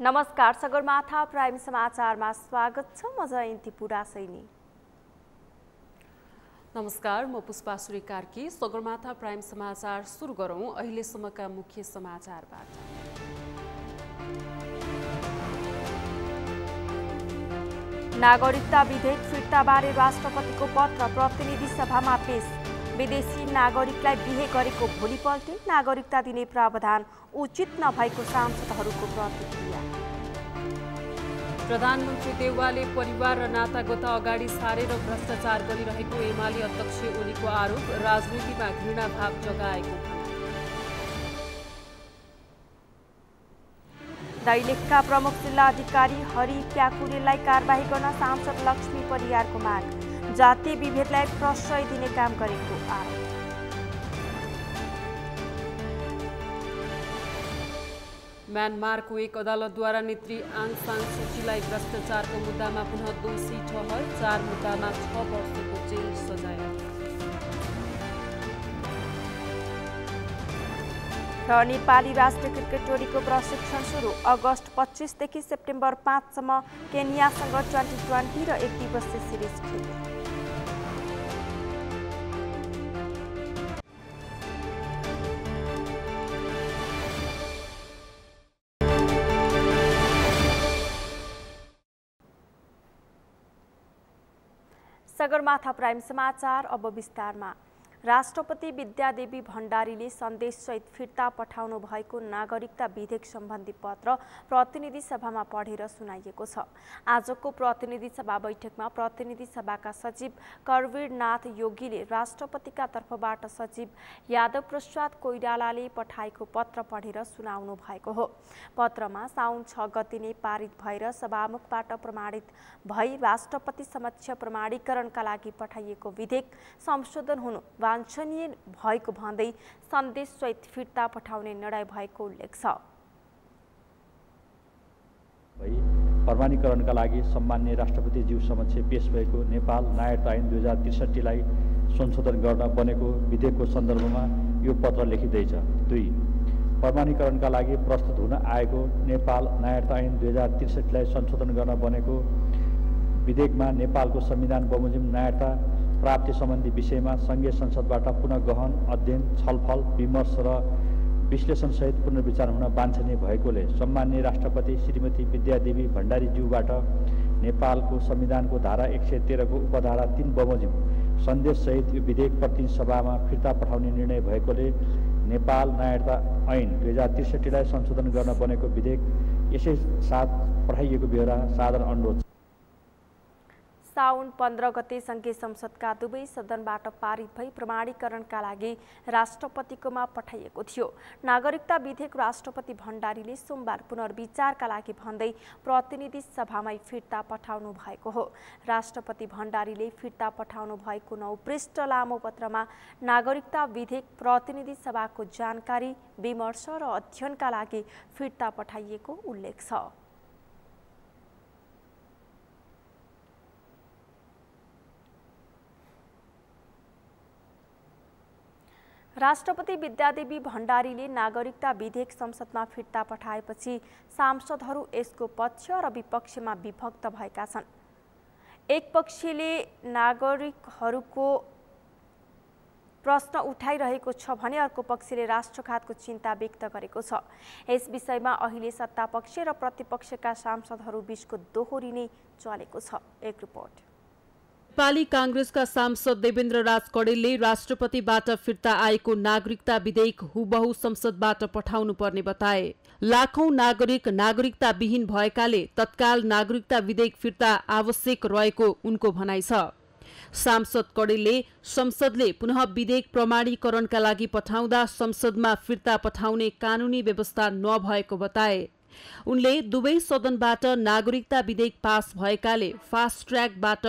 नमस्कार, सगरमाथा प्राइम समाचारमा स्वागत छ। म जयन्ती पुरासैनी। नमस्कार, म पुष्पा सुरी कार्की। सगरमाथा प्राइम समाचार सुरु गरौँ अहिलेसम्मका मुख्य समाचारबाट। नागरिकता विधेयक फिर्ताबारे राष्ट्रपतिको पत्र प्रतिनिधि सभामा पेश। विदेशी नागरिकलाई बिहे गरेको भोलिपल्टै नागरिकता दिने प्रावधान उचित नभएको सांसदहरूको प्रतिक्रिया। प्रधानमन्त्री देउवाले परिवार र नातागोता अगाडि सारेर भ्रष्टाचार गरिरहेको एमाले अध्यक्ष ओलीको आरोप, राजनीतिमा घृणा भाव जगाएको। दैलेखका प्रमुख जिल्ला अधिकारी हरि प्याकुरेलाई कारबाही गर्न सांसद लक्ष्मी परियारको माग। जातीय विभेदलाई प्रश्रय दिने काम गरेको आरोप। म्यानमारको एक अदालतद्वारा नेत्री आङ सान सुचीलाई भ्रष्टाचारको मुद्दामा पुनः दोषी ठहर, 4 मुद्दामा 6 वर्षको जेल सजाय। र नेपाली राष्ट्रिय क्रिकेट टोलीको प्रशिक्षण सुरु। अगस्त 25 देखि सेप्टेम्बर 5 सम्म केन्यासँग 2020 र 1 दिवसीय सिरिज खेल्ने। सगरमाथा प्राइम समाचार अब विस्तारमा। राष्ट्रपति विद्यादेवी भण्डारीले सन्देशसहित फिर्ता पठाउनु भएको नागरिकता विधेयक सम्बन्धी पत्र प्रतिनिधि सभामा पढेर सुनाइएको छ। आजको प्रतिनिधि सभा बैठकमा प्रतिनिधि सभाका सचिव करवीरनाथ योगीले राष्ट्रपतिका तर्फबाट सचिव यादव प्रसाद कोइरालाले पठाएको पत्र पढेर सुनाउनु भएको हो। पत्रमा साउन 6 गते नै पारित भएर सभामुखबाट प्रमाणित भई राष्ट्रपति समक्ष प्रमाणीकरणका लागि पठाइएको विधेयक संशोधन हुनु वाञ्छनीय भएको भन्दै सन्देशसहित फिर्ता पठाउने निर्णय भएको उल्लेख छ। प्रमाणीकरणका लागि सम्माननीय राष्ट्रपतिज्यू समक्ष पेश भएको नेपाल नागरिकता ऐन 2063 लाई संशोधन गर्न बनेको विधेयकको सन्दर्भमा यो पत्र लेखिँदैछ। 2. प्रमाणीकरणका लागि प्रस्तुत हुन आएको नेपाल नागरिकता ऐन 2063 लाई संशोधन गर्न बनेको विधेयकमा नेपालको संविधान बमोजिम नागरिकता प्राप्ति सम्बन्धी विषयमा संघीय संसदबाट पुनः गहन अध्ययन, छलफल, विमर्श र विश्लेषणसहित पुनर्विचार हुन वाञ्छनीय भएकोले सम्माननीय राष्ट्रपति श्रीमती विद्यादेवी भण्डारीज्यूबाट नेपालको संविधानको धारा 113 को उपधारा 3 बमोजिम सन्देशसहित यो विधेयक प्रतिनिधि सभामा फिर्ता पठाउने निर्णय भएकोले नेपाल नागरिकता ऐन 2063 लाई संशोधन गर्न बनेको विधेयक यसै साथ पठाइएको बेहोरा साधारण अनुरोध। साउन 15 गते संघीय संसदका दुवै सदनबाट पारित भई प्रमाणीकरणका लागि राष्ट्रपतिकोमा पठाइएको थियो। नागरिकता विधेयक राष्ट्रपति भण्डारीले सोमबार पुनर्विचारका लागि भन्दै प्रतिनिधि सभामै फिर्ता पठाउनु भएको हो। राष्ट्रपति भण्डारीले फिर्ता पठाउनु भएको 9 पृष्ठ लामो पत्रमा नागरिकता विधेयक प्रतिनिधि सभाको जानकारी, विमर्श र अध्ययनका लागि फिर्ता पठाइएको उल्लेख छ। राष्ट्रपति विद्यादेवी भण्डारीले नागरिकता विधेयक संसदमा फिर्ता पठाएपछि सांसदहरू यसको पक्ष र विपक्षमा विभक्त भएका छन्। एक पक्षले नागरिकहरूको प्रश्न उठाइरहेको छ भने अर्को पक्षले राष्ट्रघातको चिन्ता व्यक्त गरेको छ। यस विषयमा अहिले सत्तापक्ष र प्रतिपक्षका सांसदहरू बीचको दोहोरी नै चलेको छ। एक रिपोर्ट। नेपाली कांग्रेसका सांसद देवेन्द्र राज कडेलले राष्ट्रपतिबाट फिर्ता आएको नागरिकता विधेयक हुबहु संसदबाट पठाउनु पर्ने बताए। लाखौं नागरिक नागरिकता विहीन भएकाले तत्काल नागरिकता विधेयक फिर्ता आवश्यक रहेको उनको भनाइ छ। सांसद कडेलले संसदले पुनः विधेयक प्रमाणीकरणका लागि पठाउँदा संसदमा फिर्ता पठाउने कानूनी व्यवस्था नभएको बताए। उनले दुवै सदनबाट नागरिकता विधेयक पास भएकाले फास्ट ट्र्याकबाट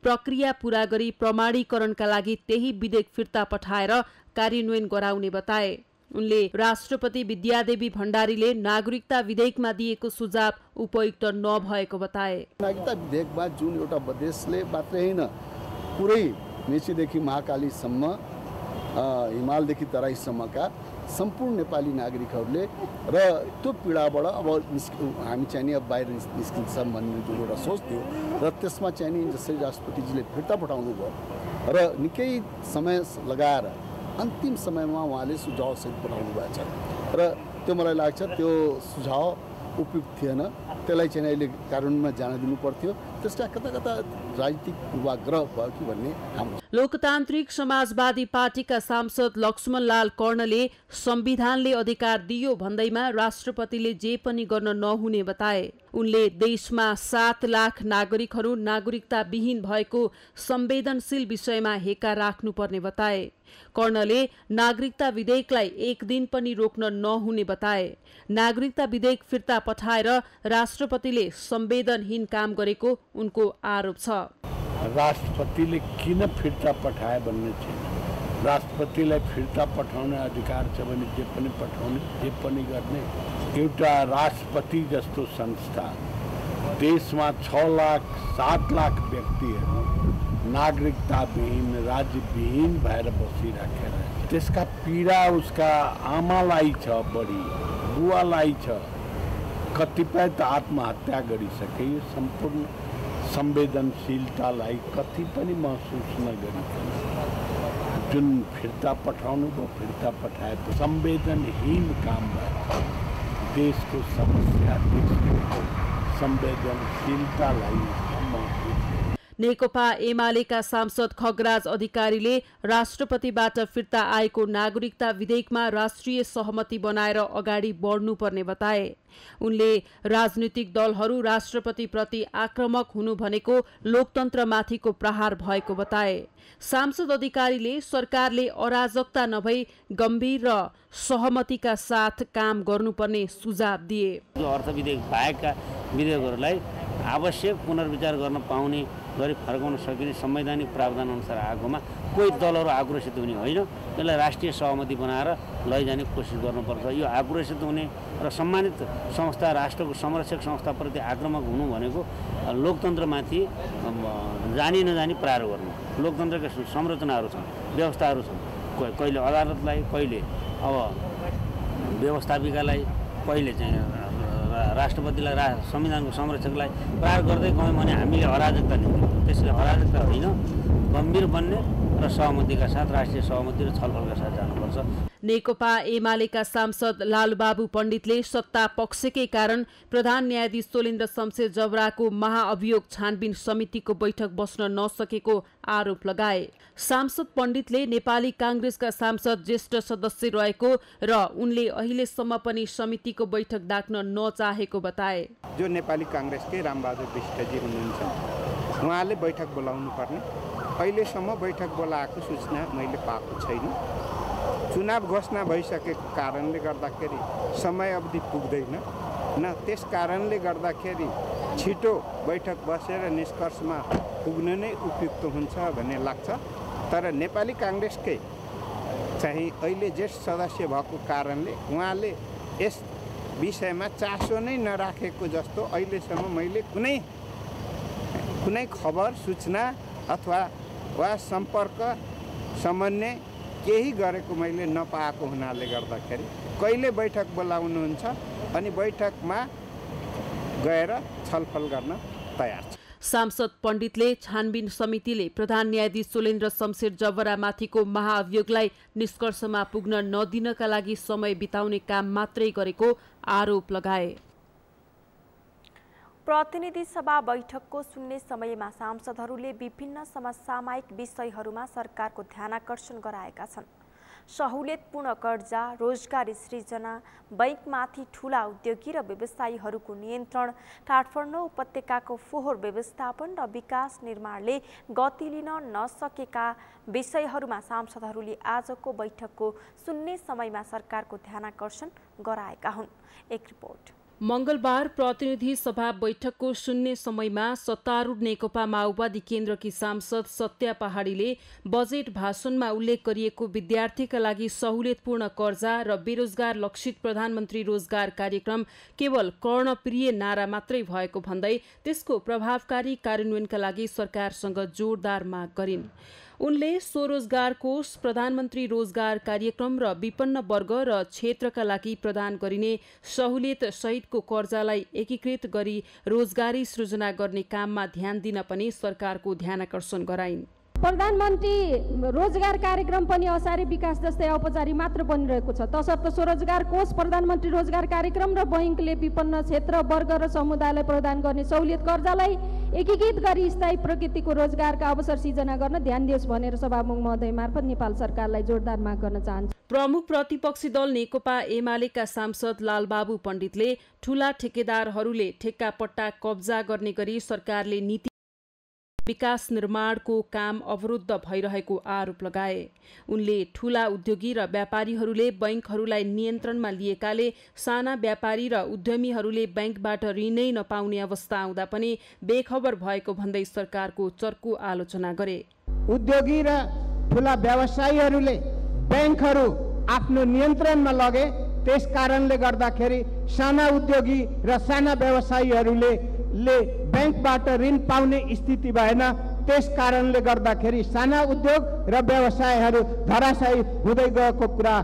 प्रक्रिया पूरा गरी प्रमाणीकरणका लागि त्यही विधेयक फिर्ता पठाएर कार्यान्वयन गराउने बताए। उनले राष्ट्रपति विद्यादेवी भण्डारीले नागरिकता विधेयकमा दिएको सुझाव उपयुक्त नभएको बताए। नागरिकता विधेयकमा जुन एउटा देशले मात्रै हैन पुरै मेचीदेखि महाकालीसम्म हिमालदेखि तराईसम्मका सम्पूर्ण नेपाली नागरिकहरूले र त्यो पीडाबाट अब हामी चाहिँ नि अब बाहिर निस्किन्छ भन्ने जुन एउटा सोच थियो र त्यसमा चाहिँ नि जसरी राष्ट्रपतिजीले फिर्ता पठाउनु भयो र निकै समय लगाएर अन्तिम समयमा उहाँले सुझावसहित पठाउनु भएको छ र त्यो मलाई लाग्छ त्यो सुझाव उपयुक्त थिएन, त्यसलाई चाहिँ अहिले कानुनमा जान दिनु पर्थ्यो। त्यसका कता कता राजनीतिक पूर्वाग्रह भयो कि भन्ने हाम्रो। लोकतान्त्रिक समाजवादी पार्टीका सांसद लक्ष्मणलाल कर्णले संविधानले अधिकार दियो भन्दैमा राष्ट्रपतिले जे पनि गर्न नहुने बताए। उनले देशमा 7 लाख नागरिकहरू नागरिकता विहीन भएको संवेदनशील विषयमा हेका राख्नुपर्ने बताए। कर्णले नागरिकता विधेयकलाई एक दिन पनि रोक्न नहुने बताए। नागरिकता विधेयक फिर्ता पठाएर राष्ट्रपतिले संवेदनहीन काम गरेको उनको आरोप छ। राष्ट्रपतिले किन फिर्ता पठाए भन्ने छैन। राष्ट्रपतिलाई फिर्ता पठाउने अधिकार छ भने जे पनि पठाउने, जे पनि गर्ने। एउटा राष्ट्रपति जस्तो संस्था देशमा 6 लाख 7 लाख व्यक्तिहरू नागरिकता विहीन, राज्य विहीन भएर बसिराखेर त्यसका पीडा उसका आमालाई छ, बढी बुवालाई छ, कतिपय त आत्महत्या गरिसके। यो सम्पूर्ण संवेदनशीलतालाई कति पनि महसुस नगरिकन जुन फिर्ता पठाउनु भयो, फिर्ता पठाए संवेदनहीन काम भयो। देशको समस्या, देशको संवेदनशीलतालाई महसुस। नेकपा एमालेका सांसद खगराज अधिकारीले राष्ट्रपतिबाट फिर्ता आएको नागरिकता विधेयकमा राष्ट्रिय सहमति बनाएर अगाडि बढ्नुपर्ने बताए। उनले राजनीतिक दलहरू राष्ट्रपतिप्रति आक्रामक हुनु भनेको लोकतन्त्रमाथिको प्रहार भएको बताए। सांसद अधिकारीले सरकारले अराजकता नभई गम्भीर र सहमतिका साथ काम गर्नुपर्ने सुझाव दिए। अर्थ विधेयक बाहेकका विधेयकहरूलाई आवश्यक पुनर्विचार गर्न पाउने गरी फर्काउन सकिने संवैधानिक प्रावधान अनुसार आएकोमा कोही दलहरू आक्रोशित हुने होइन। यसलाई राष्ट्रिय सहमति बनाएर लैजाने कोसिस गर्नुपर्छ। यो आक्रोशित हुने र सम्मानित संस्था, राष्ट्रको संरक्षक संस्थाप्रति आक्रामक हुनु भनेको लोकतन्त्रमाथि जानी नजानी प्रहार गर्नु। लोकतन्त्रका संरचनाहरू छन्, व्यवस्थाहरू छन्। कहिले अदालतलाई, कहिले अब व्यवस्थापिकालाई, कहिले चाहिँ राष्ट्रपतिलाई, संविधानको संरक्षकलाई प्रहार गर्दै गयौँ भने हामीले अराजकता निम्ति, त्यसले अराजकता होइन, गम्भीर बन्ने र सहमतिका साथ, राष्ट्रिय सहमति र छलफलका साथ जानुपर्छ। नेकपा एमालेका सांसद लालबाबु पण्डितले सत्ता पक्षकै कारण प्रधान न्यायाधीश सोलेन्द्र शमशेर जबराको महाअभियोग छानबिन समितिको बैठक बस्न नसकेको आरोप लगाए। सांसद पण्डितले नेपाली कांग्रेसका सांसद ज्येष्ठ सदस्य रहेको र उनले अहिलेसम्म पनि समितिको बैठक डाक्न नचाहेको बताए। जो नेपाली कांग्रेसकै रामबहादुर बिष्टजी हुनुहुन्छ, उहाँले बैठक बोलाउनु पर्ने। अहिलेसम्म बैठक बोलाएको सूचना मैले पाएको छैन। चुनाव घोषणा भइसकेको कारणले गर्दाखेरि समय अवधि पुग्दैन न, त्यस कारणले गर्दाखेरि छिटो बैठक बसेर निष्कर्षमा पुग्न नै उपयुक्त हुन्छ भन्ने लाग्छ। तर नेपाली कांग्रेसकै चाहिँ अहिले ज्येष्ठ सदस्य भएको कारणले उहाँले यस विषयमा चासो नै नराखेको जस्तो अहिलेसम्म मैले कुनै खबर, सूचना अथवा वा सम्पर्क, समन्वय केही गरेको मैले नपाएको हुनाले गर्दाखेरि कहिले बैठक बोलाउनुहुन्छ अनि बैठकमा गएर छलफल गर्न तयार छ। सांसद पण्डितले छानबिन समितिले प्रधान न्यायाधीश सोलेन्द्र शमशेर जबरामाथिको महाअभियोगलाई निष्कर्षमा पुग्न नदिनका लागि समय बिताउने काम मात्रै गरेको आरोप लगाए। प्रतिनिधि सभा बैठकको सुन्ने समयमा सांसदहरूले विभिन्न समसामयिक विषयहरूमा सरकारको ध्यानाकर्षण गराएका छन्। सहुलियतपूर्ण कर्जा, रोजगारी सृजना, बैंकमाथि ठूला उद्योगी र व्यवसायीहरूको नियन्त्रण, काठमाडौँ उपत्यकाको फोहोर व्यवस्थापन र विकास निर्माणले गति लिन नसकेका विषयहरूमा सांसदहरूले आजको बैठकको सुन्ने समयमा सरकारको ध्यानाकर्षण गराएका हुन्। एक रिपोर्ट। मंगलबार प्रतिनिधि सभा बैठकको शून्य समयमा सत्तारूढ नेकपा माओवादी केन्द्रकी सांसद सत्या पहाडीले बजेट भाषणमा उल्लेख गरिएको विद्यार्थीका लागि सहुलियतपूर्ण कर्जा र बेरोजगार लक्षित प्रधानमन्त्री रोजगार कार्यक्रम केवल कर्णप्रिय नारा मात्रै भएको भन्दै त्यसको प्रभावकारी कार्यान्वयनका लागि सरकारसँग जोरदार माग गरिन्। उनले स्वरोजगार कोष, प्रधानमन्त्री रोजगार कार्यक्रम र विपन्न वर्ग र क्षेत्रका लागि प्रदान गरिने सहुलियत सहितको कर्जालाई एकीकृत गरी रोजगारी सृजना गर्ने काममा ध्यान दिन पनि सरकारको ध्यानाकर्षण गराइन्। प्रधानमन्त्री रोजगार कार्यक्रम पनि असारे विकास जस्तै औपचारिक मात्र बनिरहेको छ, तसर्थ स्वरोजगार कोष, प्रधानमन्त्री रोजगार कार्यक्रम र बैंकले विपन्न क्षेत्र वर्ग र समुदायलाई प्रदान गर्ने सहुलियत कर्जालाई एकीकृत गरी स्थायी प्रकृतिको रोजगारका अवसर सिर्जना गर्न ध्यान दियोस् भनेर सभामुख महोदय मार्फत नेपाल सरकारलाई जोरदार माग गर्न चाहन्छु। प्रमुख प्रतिपक्षी दल नेकपा एमालेका सांसद लालबाबु पण्डितले ठूला ठेकेदारहरूले ठेक्का पट्टा कब्जा गर्ने गरी सरकारले नीति विकास निर्माणको काम अवरुद्ध भइरहेको आरोप लगाए। उनले ठूला उद्योगी र व्यापारीहरूले बैंकहरूलाई नियन्त्रणमा लिएकाले साना व्यापारी र उद्यमीहरूले बैंकबाट ऋणै नपाउने अवस्था आउँदा पनि बेखबर भएको भन्दै सरकारको चर्को आलोचना गरे। उद्योगी र ठूला व्यवसायीहरूले बैंकहरू आफ्नो नियन्त्रणमा लगे, त्यस कारणले गर्दाखेरि साना उद्योगी र साना व्यवसायीहरूले बैंकबाट ऋण पाउने स्थिति भएन। त्यस कारणले गर्दाखेरि साना उद्योग र व्यवसायहरू धराशायी हुँदै गएको कुरा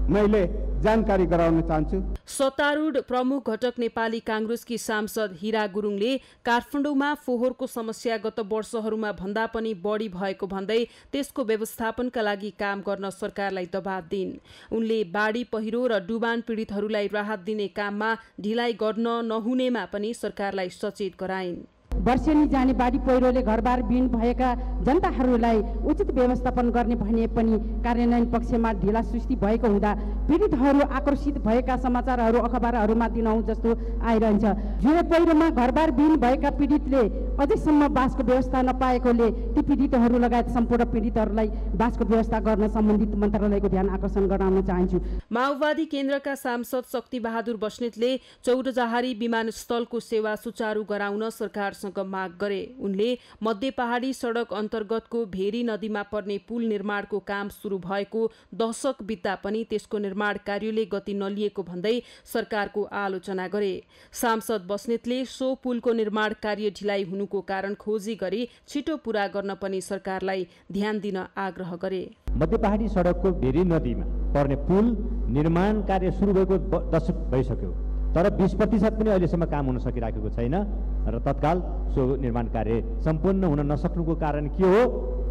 मैले जानकारी गराउन चाहन्छु। सत्तारूढ प्रमुख घटक नेपाली कांग्रेसकी सांसद हीरा गुरुङले काठमाडौँमा फोहोरको समस्या गत वर्षहरूमा भन्दा पनि बढी भएको भन्दै त्यसको व्यवस्थापनका लागि काम गर्न सरकारलाई दबाब दिइन्। उनले बाढी पहिरो र डुबान पीडितहरूलाई राहत दिने काममा ढिलाइ गर्न नहुनेमा पनि सरकारलाई सचेत गराइन्। वर्षेनी जाने बाढी पहिरोले घरबार विहीन भएका जनताहरूलाई उचित व्यवस्थापन गर्ने भने पनि कार्यान्वयन पक्षमा ढिला सुस्ती भएको हुँदा पीडितहरू आक्रोशित भएका समाचारहरू अखबारहरूमा दिनहुँ जस्तो आइरहन्छ। जुरे पहिरोमा घरबार विहीन भएका पीडितले अझैसम्म बासको व्यवस्था नपाएकोले ती पीडितहरू लगायत सम्पूर्ण पीडितहरूलाई बासको व्यवस्था गर्न सम्बन्धित मन्त्रालयको ध्यान आकर्षण गराउन चाहन्छु। माओवादी केन्द्रका सांसद शक्ति बहादुर बस्नेतले चौरजहारी विमानस्थलको सेवा सुचारू गराउन सरकार माग गरे। उनले मध्य पहाडी सडक अन्तर्गतको भेरी नदीमा पर्ने पुल निर्माणको काम सुरु भएको दशक बित्दा पनि त्यसको निर्माण कार्यले गति नलिएको भन्दै सरकारको आलोचना गरे। सांसद बस्नेतले सो पुलको निर्माण कार्य ढिलाइ हुनुको कारण खोजी गरी छिटो पूरा गर्न पनि सरकारलाई ध्यान दिन आग्रह गरे। मध्य पहाडी सडकको भेरी नदीमा पर्ने पुल निर्माण कार्य सुरु भएको दशक भइसक्यो, तर 20% पनि अहिलेसम्म काम हुन सकिराखेको छैन र तत्काल सो निर्माण कार्य सम्पन्न हुन नसक्नुको कारण के हो,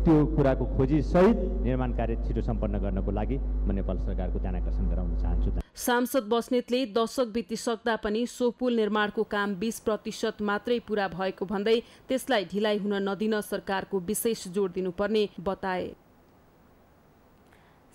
त्यो कुराको खोजी सहित निर्माण कार्य छिटो सम्पन्न गर्नको लागि म नेपाल सरकारको ध्यान आकर्षण गराउन चाहन्छु। सांसद बस्नेतले दशक बितिसक्दा पनि सो पुल निर्माणको काम 20% मात्रै पूरा भएको भन्दै त्यसलाई ढिलाइ हुन नदिन सरकारको विशेष जोड दिनुपर्ने बताए।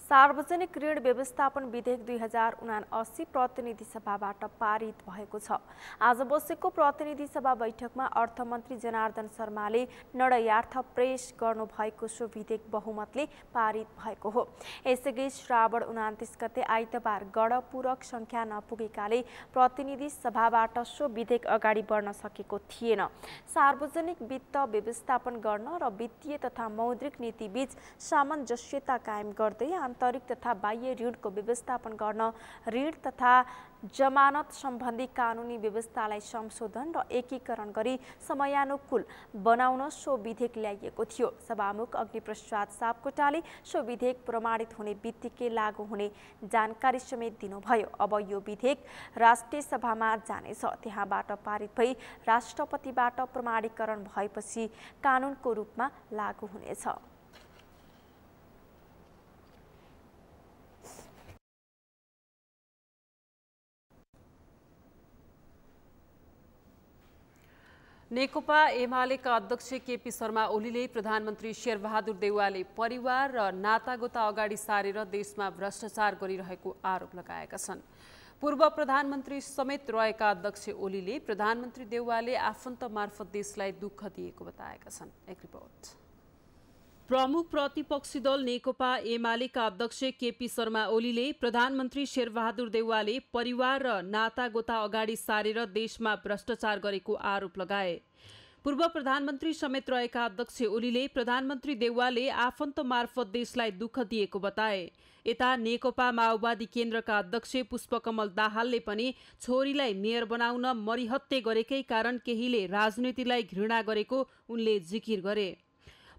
सार्वजनिक ऋण व्यवस्थापन विधेयक 2079 प्रतिनिधि सभाबाट पारित भएको छ। आज बसेको प्रतिनिधि सभा बैठकमा अर्थमन्त्री जनार्दन शर्माले निर्णयार्थ पेश गर्नुभएको सो विधेयक बहुमतले पारित भएको हो। यसअघि श्रावण 29 गते आइतबार गणपूरक संख्या नपुगेकाले प्रतिनिधि सभाबाट सो विधेयक अगाडि बढ्न सकेको थिएन। सार्वजनिक वित्त व्यवस्थापन गर्न र वित्तीय तथा मौद्रिक नीतिबीच सामञ्जस्यता कायम गर्दै आन्तरिक तथा बाह्य ऋणको व्यवस्थापन गर्न ऋण तथा जमानत सम्बन्धी कानुनी व्यवस्थालाई संशोधन र एकीकरण गरी समयानुकूल बनाउन सो विधेयक ल्याइएको थियो। सभामुख अग्निप्रसाद सापकोटाले सो विधेयक प्रमाणित हुने बित्तिकै लागू हुने जानकारी समेत दिनुभयो। अब यो विधेयक राष्ट्रिय सभामा जानेछ, त्यहाँबाट पारित भई राष्ट्रपतिबाट प्रमाणीकरण भएपछि कानुनको रूपमा लागू हुनेछ। नेकपा एमालेका अध्यक्ष केपी शर्मा ओलीले प्रधानमन्त्री शेरबहादुर देउवाले परिवार र नातागोता अगाडि सारेर देशमा भ्रष्टाचार गरिरहेको आरोप लगाएका छन्। पूर्व प्रधानमन्त्री समेत रहेका अध्यक्ष ओलीले प्रधानमन्त्री देउवाले आफन्त मार्फत देशलाई दुःख दिएको बताएका छन्। एक रिपोर्ट। प्रमुख प्रतिपक्षी दल नेकपा एमालेका अध्यक्ष केपी शर्मा ओलीले प्रधानमन्त्री शेरबहादुर देउवाले परिवार र नातागोता अगाडि सारेर देशमा भ्रष्टाचार गरेको आरोप लगाए। पूर्व प्रधानमन्त्री समेत रहेका अध्यक्ष ओलीले प्रधानमन्त्री देउवाले आफन्त मार्फत देशलाई दुःख दिएको बताए। यता नेकपा माओवादी केन्द्रका अध्यक्ष पुष्पकमल दाहालले पनि छोरीलाई मेयर बनाउन मरिहत्ते गरेकै कारण केहीले राजनीतिलाई घृणा गरेको उनले जिकिर गरे।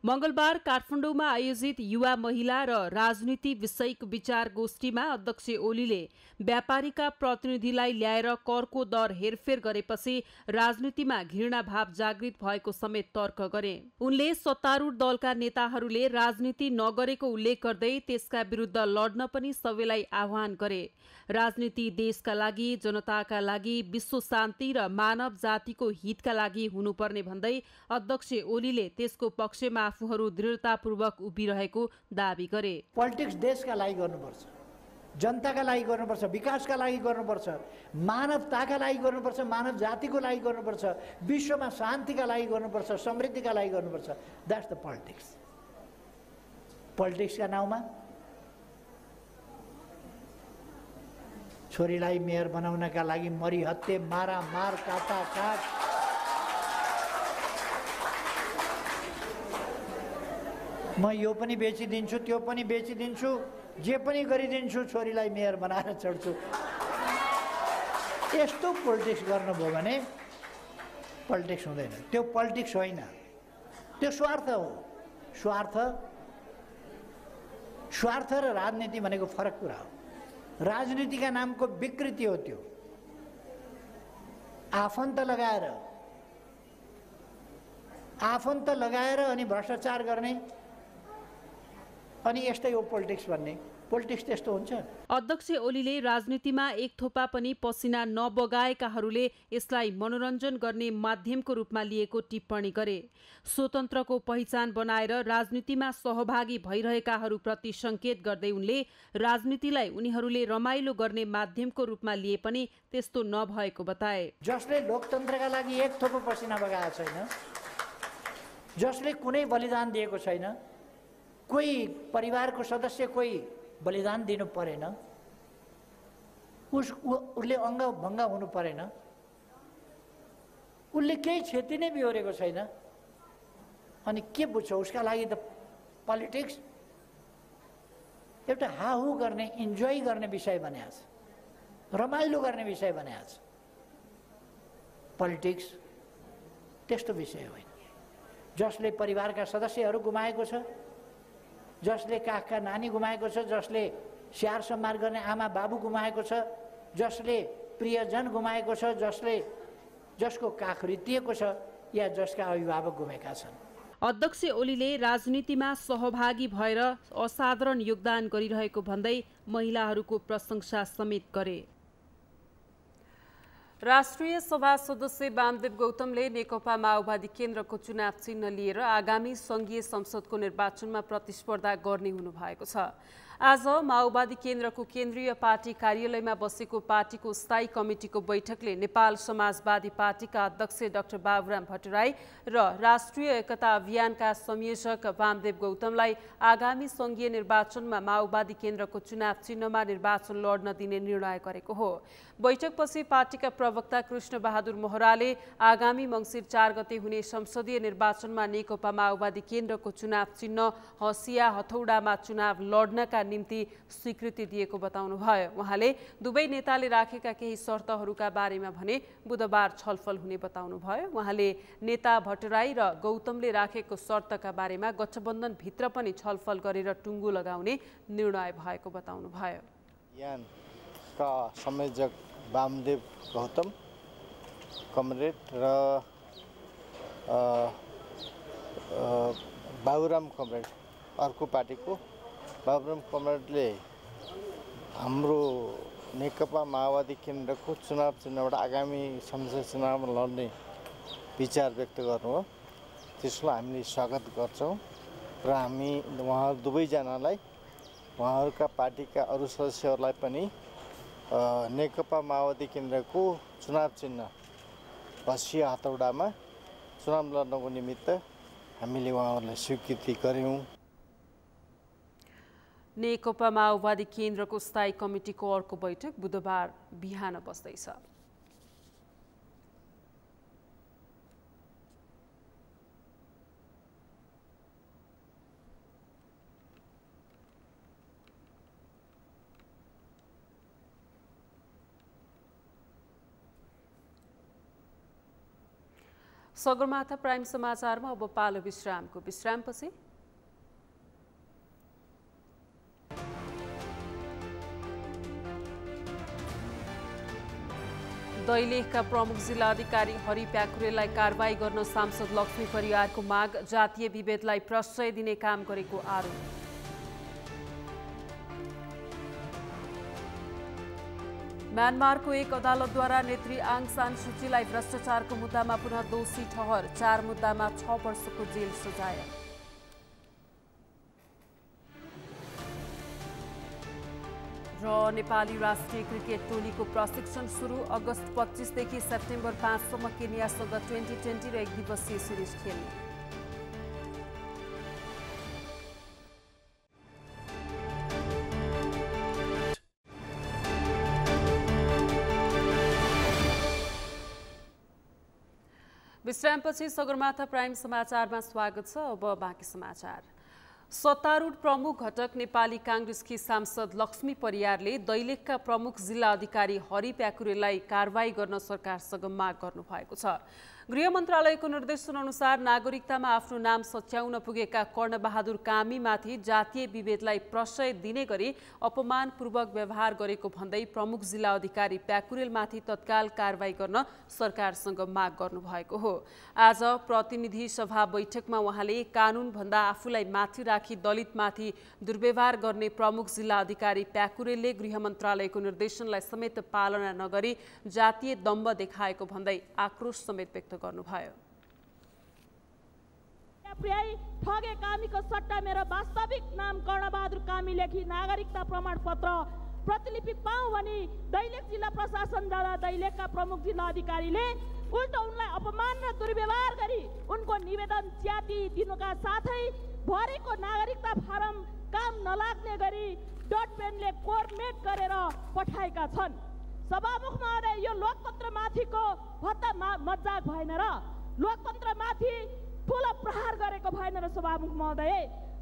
मंगलबार काठमाडौँमा आयोजित युवा महिला र राजनीति विषयक विचार गोष्ठीमा अध्यक्ष ओलीले व्यापारीका प्रतिनिधिलाई ल्याएर करको दर हेरफेर गरेपछि राजनीतिमा घृणा भाव जागृत भएको समेत तर्क गरे। उनले सत्तारूढ दलका नेताहरूले राजनीति नगरेको उल्लेख गर्दै त्यसका विरुद्ध लड्न पनि सबैलाई आह्वान गरे। राजनीति देशका लागि, जनताका लागि, विश्व शान्ति र मानव जातिको हितका लागि हुनुपर्ने भन्दै अध्यक्ष ओलीले त्यसको पक्षमा आफूहरू दृढतापूर्वक उभिरहेको दावी गरे। पोलिटिक्स देशका लागि गर्नुपर्छ, जनताका लागि गर्नुपर्छ, विकासका लागि गर्नुपर्छ, मानवताका लागि गर्नुपर्छ, मानव जातिको लागि गर्नुपर्छ, विश्वमा शान्तिका लागि गर्नुपर्छ, समृद्धिका लागि गर्नुपर्छ। That's the politics. पोलिटिक्सका नाउँमा छोरीलाई मेयर बनाउनका लागि मरिहत्ते, मारामार, काटाकाट, म यो पनि बेचिदिन्छु, त्यो पनि बेचिदिन्छु, जे पनि गरिदिन्छु, छोरीलाई मेयर बनाएर चढ्छु, यस्तो पोलिटिक्स गर्नुभयो भने पोलिटिक्स हुँदैन। त्यो पोलिटिक्स होइन, त्यो स्वार्थ हो। स्वार्थ र राजनीति भनेको फरक कुरा हो। राजनीतिका नामको विकृति हो त्यो। आफन्त लगाएर अनि भ्रष्टाचार गर्ने, अनि यस्तै हो पोलिटिक्स भन्ने। पोलिटिक्स त्यस्तो हुन्छ। अध्यक्ष ओलीले राजनीतिमा एक थोपा पनि पसिना नबगाएकाहरूले यसलाई मनोरञ्जन गर्ने माध्यमको रूपमा लिएको टिप्पणी गरे। स्वतन्त्रको पहिचान बनाएर राजनीतिमा सहभागी भइरहेकाहरूप्रति संकेत गर्दै उनले राजनीतिलाई उनीहरूले रमाइलो गर्ने माध्यमको रूपमा लिए पनि त्यस्तो नभएको बताए। जसले लोकतन्त्रका लागि एक थोपा पसिना बगाएको छैन, जसले कुनै बलिदान दिएको छैन, कोही परिवारको सदस्य कोही बलिदान दिनु परेन, उसले अङ्गभङ्ग हुनु परेन, उसले केही क्षति नै बिहोरेको छैन, अनि के बुझ्छ? उसका लागि त पोलिटिक्स एउटा हाहु गर्ने, इन्जोय गर्ने विषय बनाएको छ, रमाइलो गर्ने विषय बनाएको छ। पोलिटिक्स त्यस्तो विषय होइन। जसले परिवारका सदस्यहरू गुमाएको छ, जसले काखका नानी गुमाएको छ, जसले स्याहार सम्हार गर्ने आमा बाबु गुमाएको छ, जसले प्रियजन गुमाएको छ, जसको काख रित्तिएको छ, या जसका अभिभावक गुमेका छन्। अध्यक्ष ओलीले राजनीतिमा सहभागी भएर असाधारण योगदान गरिरहेको भन्दै महिलाहरूको प्रशंसा समेत गरे। राष्ट्रिय सभा सदस्य वामदेव गौतमले नेकपा माओवादी केन्द्रको चुनाव चिन्ह लिएर आगामी संघीय संसदको निर्वाचनमा प्रतिस्पर्धा गर्ने हुनुभएको छ। आज माओवादी केन्द्रको केन्द्रीय पार्टी कार्यालयमा बसेको पार्टीको स्थायी कमिटीको बैठकले नेपाल समाजवादी पार्टीका अध्यक्ष डाक्टर बाबुराम भट्टराई र राष्ट्रिय एकता अभियानका संयोजक वामदेव गौतमलाई आगामी संघीय निर्वाचनमा माओवादी केन्द्रको चुनाव चिन्हमा निर्वाचन लड्न दिने निर्णय गरेको हो। बैठकपछि पार्टीका प्रवक्ता कृष्ण बहादुर महराले आगामी मङ्सिर 4 गते हुने संसदीय निर्वाचनमा नेकपा माओवादी केन्द्रको चुनाव चिन्ह हँसिया हथौडामा चुनाव लड्नका निम्ति स्वीकृति दिएको बताउनुभयो। उहाँले दुवै नेताले राखेका केही शर्तहरूका बारेमा भने बुधबार छलफल हुने बताउनुभयो। उहाँले नेता भट्टराई र गौतमले राखेको शर्तका बारेमा गठबन्धनभित्र पनि छलफल गरेर टुङ्गो लगाउने निर्णय भएको बताउनुभयो। यानका संयोजक वामदेव गौतम कमरेड र बाबुराम कमरेड अर्को पार्टीको बाबुराम कमरेडले हाम्रो नेकपा माओवादी केन्द्रको चुनाव चिन्हबाट आगामी संसद चुनावमा लड्ने विचार व्यक्त गर्नुभयो। त्यसलाई हामीले स्वागत गर्छौँ र हामी उहाँहरू दुवैजनालाई उहाँहरूका पार्टीका अरू सदस्यहरूलाई पनि नेकपा माओवादी केन्द्रको चुनाव चिन्ह हँसिया हथौडामा चुनाव लड्नको निमित्त हामीले उहाँहरूलाई स्वीकृति गर्यौँ। नेकपा माओवादी केन्द्रको स्थायी कमिटीको अर्को बैठक बुधबार बिहान बस्दैछ। सगरमाथा प्राइम समाचारमा अब पालो विश्रामको। विश्रामपछि दैलेखका प्रमुख जिल्ला अधिकारी हरि प्याकुरेलाई कारबाही गर्न सांसद लक्ष्मी परियारको माग। जातीय विभेदलाई प्रश्रय दिने काम गरेको आरोप। म्यानमारको एक अदालतद्वारा नेत्री आङ सान सुचीलाई भ्रष्टाचारको मुद्दामा पुनः दोषी ठहर। 4 मुद्दामा 6 वर्षको जेल सजाय। र नेपाली राष्ट्रिय क्रिकेट टोलीको प्रशिक्षण सुरु। अगस्त 25 देखि सेप्टेम्बर 5 सम्म केन्यासँग 2020 र 1 दिवसीय सिरिज खेल्ने। विश्रामपछि सगरमाथा प्राइम समाचारमा स्वागत छ। अब बाँकी समाचार। सत्तारूढ प्रमुख घटक नेपाली कांग्रेसकी सांसद लक्ष्मी परियारले दैलेखका प्रमुख जिल्ला अधिकारी हरि प्याकुरेलाई कारबाही गर्न सरकारसँग माग गर्नुभएको छ। गृह मन्त्रालयको निर्देशन अनुसार नागरिकतामा आफ्नो नाम सच्याउन पुगेका कर्णबहादुर कामीमाथि जातीय विभेदलाई प्रश्रय दिने गरी अपमानपूर्वक व्यवहार गरेको भन्दै प्रमुख जिल्ला अधिकारी प्याकुरेलमाथि तत्काल कारबाही गर्न सरकारसँग माग गर्नुभएको हो। आज प्रतिनिधि सभा बैठकमा उहाँले कानुनभन्दा आफूलाई माथि राखी दलितमाथि दुर्व्यवहार गर्ने प्रमुख जिल्ला अधिकारी प्याकुरेलले गृह मन्त्रालयको निर्देशनलाई समेत पालना नगरी जातीय दम्भ देखाएको भन्दै आक्रोश समेत व्यक्त गर्नुभयो। ठगे कामीको सट्टा मेरो वास्तविक नाम कर्णबहादुर कामी लेखी नागरिकता प्रमाणपत्र प्रतिलिपि पाऊँ भनी दैलेख जिल्ला प्रशासन जाँदा दैलेखका प्रमुख जिल्ला अधिकारीले उल्टो उनलाई अपमान र दुर्व्यवहार गरी उनको निवेदन च्याति दिनुका साथै भरेको नागरिकता फारम काम नलाग्ने गरी डट पेनले कोर्डिनेट गरेर पठाएका छन्। सभामुख महोदय, यो लोकतन्त्रमाथिको भत्ता मजाक भएन र? लोकतन्त्रमाथि ठुलो प्रहार गरेको भएन र सभामुख महोदय?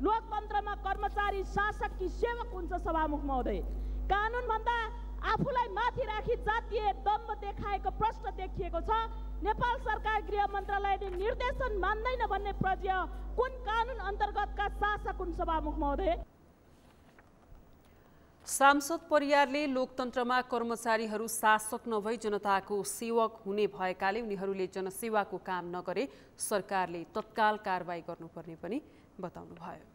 लोकतन्त्रमा कर्मचारी शासक कि सेवक हुन्छ सभामुख महोदय? कानुनभन्दा आफूलाई माथि राखी जातीय दम्भ देखाएको प्रश्न देखिएको छ। नेपाल सरकार गृह मन्त्रालयले निर्देशन मान्दैन भन्ने प्रज्ञ कुन कानुन अन्तर्गतका शासक हुन् सभामुख महोदय? सांसद परियारले लोकतन्त्रमा कर्मचारीहरू शासक नभई जनताको सेवक हुने भएकाले उनीहरूले जनसेवाको काम नगरे सरकारले तत्काल कारबाही गर्नुपर्ने पनि बताउनुभयो।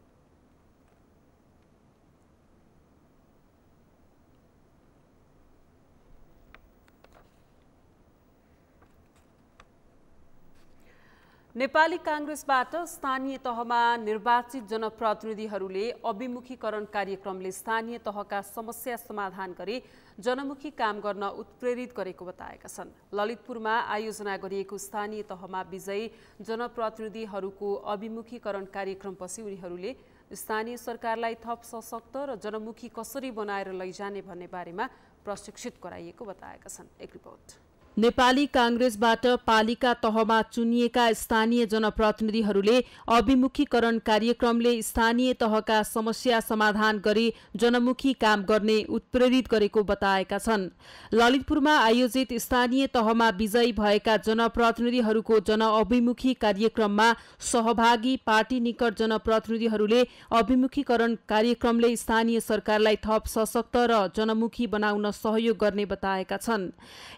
नेपाली कांग्रेसबाट स्थानीय तहमा निर्वाचित जनप्रतिनिधिहरूले अभिमुखीकरण कार्यक्रमले स्थानीय तहका समस्या समाधान गरी जनमुखी काम गर्न उत्प्रेरित गरेको बताएका छन्। ललितपुरमा आयोजना गरिएको स्थानीय तहमा विजयी जनप्रतिनिधिहरूको अभिमुखीकरण कार्यक्रमपछि उनीहरूले स्थानीय सरकारलाई थप सशक्त र जनमुखी कसरी बनाएर लैजाने भन्ने बारेमा प्रशिक्षित गराइएको बताएका छन्। एक रिपोर्ट। नेपाली कांग्रेसबाट पालिका तहमा चुनिएका स्थानीय जनप्रतिनिधिहरूले अभिमुखीकरण कार्यक्रमले स्थानीय तहका समस्या समाधान गरी जनमुखी काम गर्ने उत्प्रेरित गरेको बताएका छन्। ललितपुरमा आयोजित स्थानीय तहमा विजयी भएका जनप्रतिनिधिहरूको जनअभिमुखी कार्यक्रममा सहभागी पार्टी निकट जनप्रतिनिधिहरूले अभिमुखीकरण कार्यक्रमले स्थानीय सरकारलाई थप सशक्त र जनमुखी बनाउन सहयोग गर्ने बताएका छन्।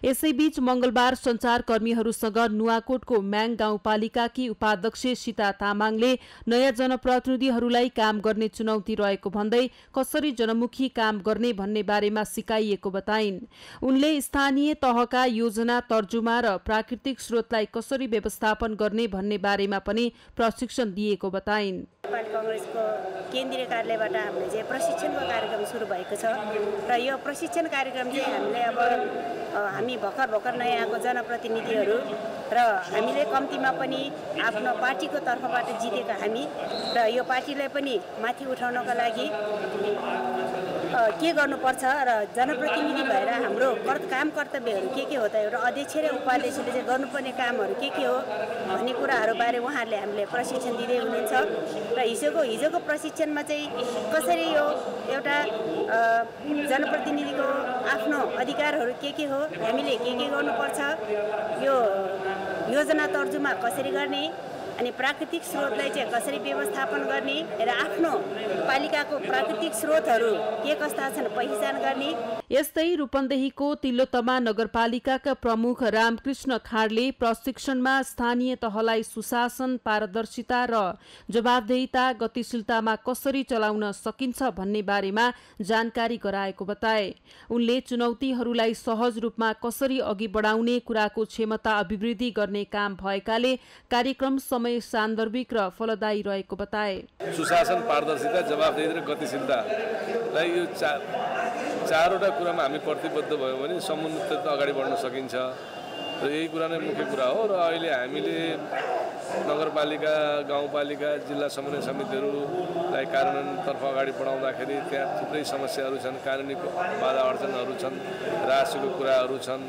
यसैबीच मंगलबार संचारकर्मीहरूसँग नुवाकोटको म्याङ गाउँपालिकाकी उपाध्यक्ष सीता तामाङले नयाँ जनप्रतिनिधिहरूलाई काम गर्ने चुनौती रहेको भन्दै कसरी जनमुखी काम गर्ने भन्ने बारेमा सिकाइएको बताइन्। उनले स्थानीय तहका योजना तर्जुमा र प्राकृतिक स्रोतलाई कसरी व्यवस्थापन गर्ने भन्ने बारेमा पनि प्रशिक्षण दिएको बताइन्। नेपाली कांग्रेसको केन्द्रीय कार्यालयबाट हामीले चाहिँ प्रशिक्षणको कार्यक्रम सुरु भएको छ र यो प्रशिक्षण कार्यक्रम चाहिँ हामीले अब हामी भर्खर नयाँ आएको जनप्रतिनिधिहरू र हामीले कम्तीमा पनि आफ्नो पार्टीको तर्फबाट जितेका हामी र यो पार्टीलाई पनि माथि उठाउनका लागि के गर्नुपर्छ र जनप्रतिनिधि भएर हाम्रो काम कर्तव्यहरू के हो त एउटा अध्यक्ष र उपाध्यक्षले चाहिँ गर्नुपर्ने कामहरू के हो भन्ने कुराहरूबारे उहाँहरूले हामीले प्रशिक्षण दिँदै हुनुहुन्छ र हिजोको प्रशिक्षणमा चाहिँ कसरी यो एउटा जनप्रतिनिधिको आफ्नो अधिकारहरू के हो, हामीले के गर्नुपर्छ, यो योजना तर्जुमा कसरी गर्ने अनि प्राकृतिक स्रोतलाई चाहिँ कसरी व्यवस्थापन गर्ने र आफ्नो पालिकाको प्राकृतिक स्रोतहरू के कस्ता छन् पहिचान गर्ने। यस्तै रूपन्देहीको तिलोत्तमा नगरपालिकाका प्रमुख रामकृष्ण खाँडले प्रशिक्षणमा स्थानीय तहलाई सुशासन, पारदर्शिता र जवाबदेहिता, गतिशीलतामा कसरी चलाउन सकिन्छ भन्ने बारेमा जानकारी गराएको बताए। उनले चुनौतीहरूलाई सहज रूपमा कसरी अघि बढाउने कुराको क्षमता अभिवृद्धि गर्ने काम भएकाले कार्यक्रम समय सान्दर्भिक र फलदायी रहेको बताए। सुशासन, पारदर्शिता, जवाबदेही र गतिशीलतालाई यो चारवटा कुरामा हामी प्रतिबद्ध भयो भने समुन्नत अगाडि बढ्न सकिन्छ र यही कुरा नै मुख्य कुरा हो। र अहिले हामीले नगरपालिका, गाउँपालिका, जिल्ला समन्वय समितिहरूलाई कार्यान्वयनतर्फ अगाडि बढाउँदाखेरि त्यहाँ थुप्रै समस्याहरू छन्, कानुनी बाधा अडचनहरू छन्, राशिको कुराहरू छन्,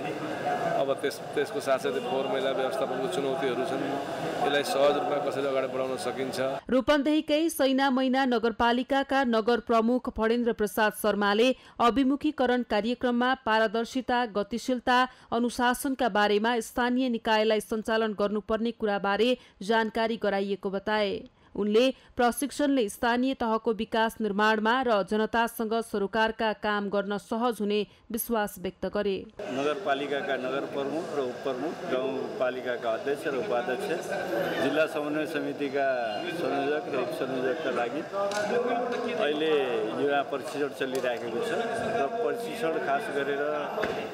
अब त्यसको साथसाथै फोहोर मैला व्यवस्थापनको चुनौतीहरू छन्। यसलाई सहज रूपमा कसरी अगाडि बढाउन सकिन्छ। रूपन्देहीकै सैना मैना नगरपालिकाका नगर प्रमुख फणेन्द्र प्रसाद शर्माले अभिमुखीकरण कार्यक्रममा पारदर्शिता, गतिशीलता, अनुशासनका बारेमा स्थानीय निकायलाई सञ्चालन गर्नुपर्ने कुराबारे जानकारी गराइएको बताए। उनले प्रशिक्षणले स्थानीय तहको विकास निर्माणमा र जनतासँग सरोकारका काम गर्न सहज हुने विश्वास व्यक्त गरे। नगरपालिकाका नगर प्रमुख र उपप्रमुख, गाउँपालिकाका अध्यक्ष र उपाध्यक्ष, जिल्ला समन्वय समितिका संयोजक र उपसंयोजकका लागि अहिले युवा प्रशिक्षण चलिरहेको छ र प्रशिक्षण खास गरेर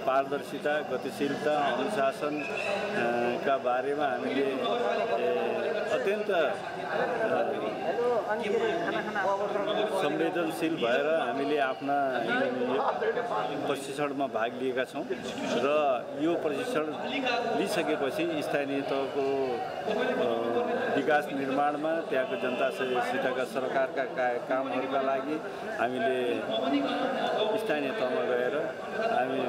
पारदर्शिता, गतिशीलता, अनुशासनका बारेमा हामीले अत्यन्त संवेदनशील भएर हामीले आफ्ना प्रशिक्षणमा भाग लिएका छौँ र यो प्रशिक्षण लिइसकेपछि स्थानीय तहको विकास निर्माणमा, त्यहाँको जनतासितका सरकारका कामहरूका लागि हामीले स्थानीय तहमा गएर हामी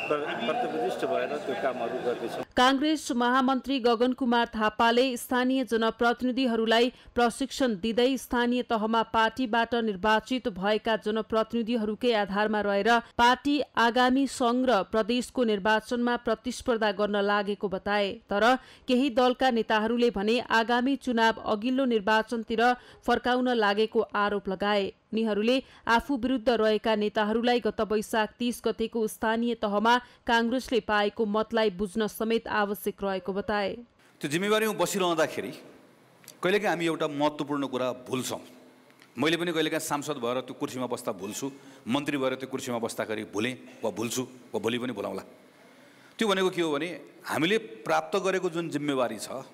कर्तव्यनिष्ठ भएर त्यो कामहरू गर्दैछौँ। कांग्रेस महामन्त्री गगन कुमार थापाले स्थानीय जनप्रतिनिधिहरूलाई प्रशिक्षण दिँदै स्थानीय तहमा पार्टीबाट निर्वाचित भएका जनप्रतिनिधिहरूकै आधारमा रहेर पार्टी आगामी संघ र प्रदेशको निर्वाचनमा प्रतिस्पर्धा गर्न लागेको बताए। तर केही दलका नेताहरूले भने आगामी चुनाव अघिल्लो निर्वाचनतिर फर्काउन लागेको आरोप लगाए। उनीहरूले आफू विरुद्ध रहेका नेताहरूलाई गत वैशाख 30 गतेको स्थानीय तहमा कांग्रेसले पाएको मतलाई बुझ्न समेत आवश्यक रहेको बताए। त्यो जिम्मेवारीमा बसिरहँदाखेरि कहिलेकाहीँ हामी एउटा महत्त्वपूर्ण कुरा भुल्छौँ। मैले पनि कहिलेकाहीँ सांसद भएर त्यो कुर्सीमा बस्दा भुल्छु, मन्त्री भएर त्यो कुर्सीमा बस्दाखेरि भुलेँ वा भुल्छु वा भोलि पनि भुलाउँला। त्यो भनेको के हो भने हामीले प्राप्त गरेको जुन जिम्मेवारी छ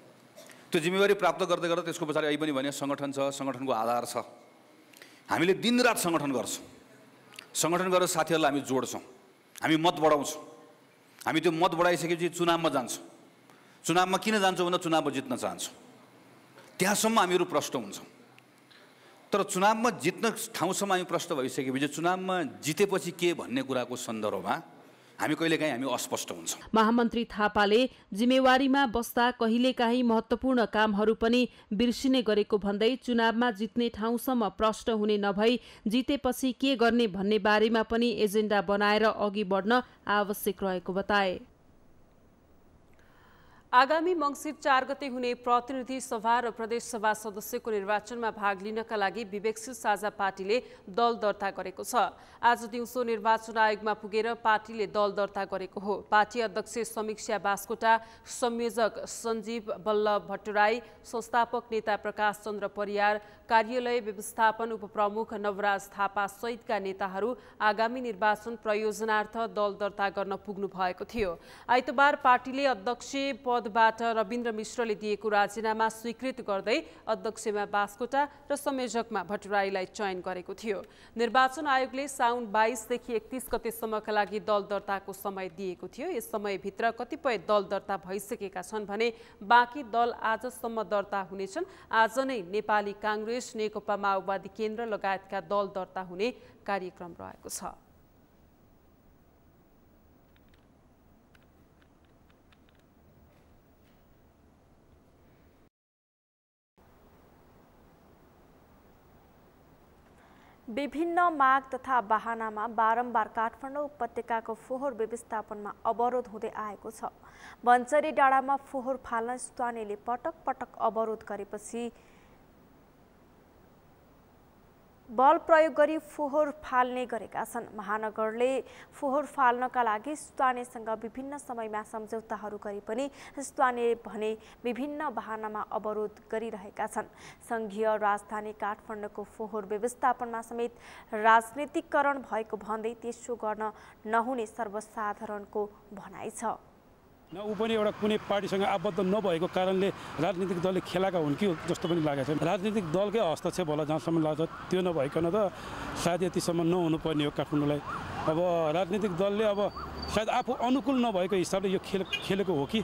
त्यो जिम्मेवारी प्राप्त गर्दै गर्दा त्यसको पछाडि अहिले पनि भने सङ्गठन छ, सङ्गठनको आधार छ। हामीले दिनरात सङ्गठन गर्छौँ, सङ्गठन गरेर साथीहरूलाई हामी जोड्छौँ, हामी मत बढाउँछौँ। हामी त्यो मत बढाइसकेपछि चुनावमा जान्छौँ। चुनावमा किन जान्छौँ भन्दा चुनावमा जित्न चाहन्छौँ। त्यहाँसम्म हामीहरू प्रष्ट हुन्छौँ। तर चुनावमा जित्न ठाउँसम्म हामी प्रष्ट भइसकेपछि चुनावमा जितेपछि के भन्ने कुराको सन्दर्भमा हामी कहिलेकाहीँ हामी अस्पष्ट हुन्छौँ। महामन्त्री थापाले जिम्मेवारीमा बस्दा कहिलेकाहीँ महत्त्वपूर्ण कामहरू पनि बिर्सिने गरेको भन्दै चुनावमा जित्ने ठाउँसम्म प्रष्ट हुने नभई जितेपछि के गर्ने भन्ने बारेमा पनि एजेन्डा बनाएर अघि बढ्न आवश्यक रहेको बताए। आगामी मंसिर 4 गते हुने प्रतिनिधि सभा र प्रदेश सभा सदस्यको निर्वाचनमा भाग लिनका लागि विवेकशील साझा पार्टीले दल दर्ता गरेको छ। आज दिउँसो निर्वाचन आयोगमा पुगेर पार्टीले दल दर्ता गरेको हो। पार्टी अध्यक्ष समीक्षा बास्कोटा, संयोजक सञ्जीव बल्लभ भट्टराई, संस्थापक नेता प्रकाश चन्द्र परियार, कार्यालय व्यवस्थापन उपप्रमुख नवराज थापा सहितका नेताहरू आगामी निर्वाचन प्रयोजनार्थ दल दर्ता गर्न पुग्नु भएको थियो। आइतबार पार्टीले अध्यक्ष पदबाट रविन्द्र मिश्रले दिएको राजीनामा स्वीकृत गर्दै अध्यक्षमा बास्कोटा र संयोजकमा भट्टराईलाई चयन गरेको थियो। निर्वाचन आयोगले साउन 22 देखि 31 गतेसम्मका लागि दल दर्ताको समय दिएको थियो। यस समयभित्र कतिपय दल दर्ता भइसकेका छन् भने बाँकी दल आजसम्म दर्ता हुनेछन्। आज नै नेपाली कांग्रेस, नेकपा माओवादी केन्द्र लगायतका दल दर्ता हुने कार्यक्रम रहेको छ। विभिन्न माग तथा बहानामा बारम्बार काठमाडौँ उपत्यकाको फोहोर व्यवस्थापनमा अवरोध हुँदै आएको छ। बन्चरी डाँडामा फोहोर फाल्न स्थानीयले पटक पटक अवरोध गरेपछि बल प्रयोग गरी फोहोर फाल्ने गरेका छन्। महानगरले फोहोर फाल्नका लागि स्थानीयसँग विभिन्न समयमा सम्झौताहरू गरे पनि स्थानीय भने विभिन्न बहानामा अवरोध गरिरहेका छन्। संघीय राजधानी काठमाडौँको फोहोर व्यवस्थापनमा समेत राजनीतिकरण भएको भन्दै त्यसो गर्न नहुने सर्वसाधारणको भनाइ छ। ऊ पनि एउटा कुनै पार्टीसँग आबद्ध नभएको कारणले राजनीतिक दलले खेलाएका हुन् कि जस्तो पनि लागेको छ। राजनीतिक दलकै हस्तक्षेप होला जहाँसम्म लाग्छ, त्यो नभइकन त सायद यतिसम्म नहुनुपर्ने हो काठमाडौँलाई। अब राजनीतिक दलले अब सायद आफू अनुकूल नभएको हिसाबले यो खेलेको हो कि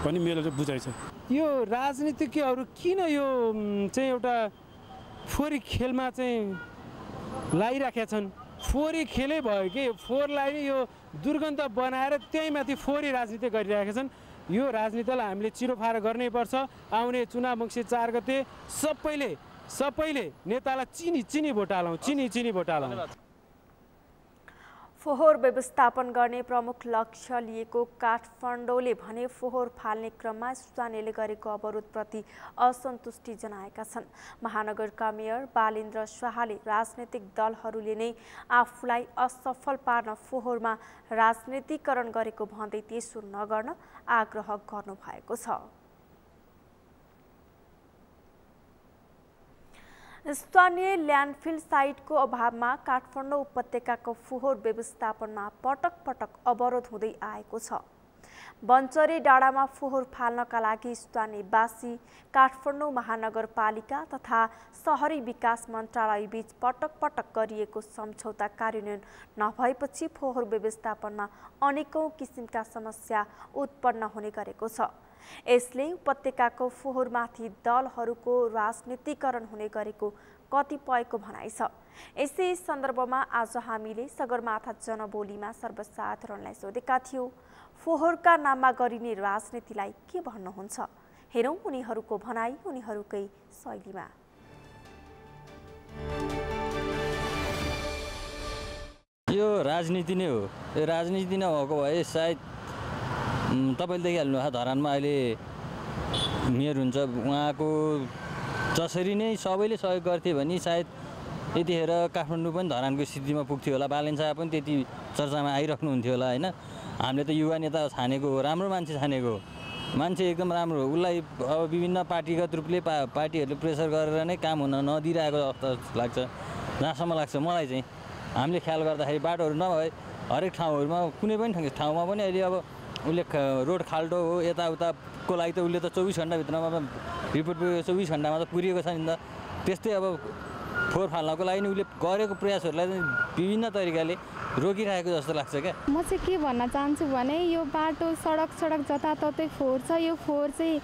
भन्ने मेरो चाहिँ बुझाइ छ। यो राजनीतिज्ञहरू किन यो चाहिँ एउटा फोहोरी खेलमा चाहिँ लागिराखेका छन्? फोहोरी खेलै भयो कि फोहोरलाई यो दुर्गन्ध बनाएर त्यही माथि फोहोरी राजनीति गरिरहेका छन्। यो राजनीतिलाई हामीले चिरोफारो गर्नैपर्छ। आउने चुनाव मङ्सिर 4 गते सबैले नेतालाई चिनी भोट हालौँ, चिनी भोट हालौँ। फोहोर व्यवस्थापन गर्ने प्रमुख लक्ष्य लिएको काठमाडौँले भने फोहोर फाल्ने क्रममा स्थानीयले गरेको अवरोधप्रति असन्तुष्टि जनाएका छन्। महानगरका मेयर बालेन्द्र शाहले राजनीतिक दलहरूले नै आफूलाई असफल पार्न फोहोरमा राजनीतिकरण गरेको भन्दै त्यसो नगर्न आग्रह गर्नुभएको छ। स्थानीय ल्यान्डफिल साइटको अभावमा काठमाडौँ उपत्यकाको फोहोर व्यवस्थापनमा पटक पटक अवरोध हुँदै आएको छ। बन्चरी डाँडामा फोहोर फाल्नका लागि स्थानीयवासी, काठमाडौँ महानगरपालिका तथा शहरी विकास मन्त्रालय बीच पटक पटक गरिएको सम्झौता कार्यान्वयन नभएपछि फोहोर व्यवस्थापनमा अनेकौं किसिमका समस्या उत्पन्न हुने गरेको छ। यसले उपत्यकाको फोहोरमाथि दलहरूको राजनीतिकरण हुने गरेको कतिपयको भनाइ छ। यसै सन्दर्भमा आज हामीले सगरमाथा जनबोलीमा सर्वसाधारणलाई सोधेका थियौं, फोहोरका नाममा गरिने राजनीतिलाई के भन्नुहुन्छ? हेरौं उनीहरूको भनाइ उनीहरूकै शैलीमा। यो राजनीति नै हो। यो राजनीति नभएको भए सायद तपाईँले देखिहाल्नु भएको धरानमा अहिले मेयर हुन्छ, उहाँको जसरी नै सबैले सहयोग गर्थे भने सायद यतिखेर काठमाडौँ पनि धरानको स्थितिमा पुग्थ्यो होला। बालेन शाह पनि त्यति चर्चामा आइराख्नुहुन्थ्यो होला होइन। हामीले त युवा नेता छानेको हो, राम्रो मान्छे छानेको हो, मान्छे एकदम राम्रो हो। उसलाई अब विभिन्न पार्टीगत रूपले पार्टीहरूले प्रेसर गरेर नै काम हुन नदिइरहेको जस्तो लाग्छ, जहाँसम्म लाग्छ मलाई चाहिँ। हामीले ख्याल गर्दाखेरि बाटोहरू नभए हरेक ठाउँहरूमा कुनै पनि ठाउँमा पनि अहिले अब उसले रोड खाल्टो हो यताउताको लागि त उसले त 24 घण्टाभित्रमा रिपोर्ट पुगेको 24 घण्टामा त पुगेको छ नि त। त्यस्तै अब फोहोर फाल्नको लागि उसले गरेको प्रयासहरूलाई विभिन्न तरिकाले रोकिरहेको जस्तो लाग्छ क्या। म चाहिँ के भन्न चाहन्छु भने यो बाटो सडक जताततै फोहोर छ। यो फोहोर चाहिँ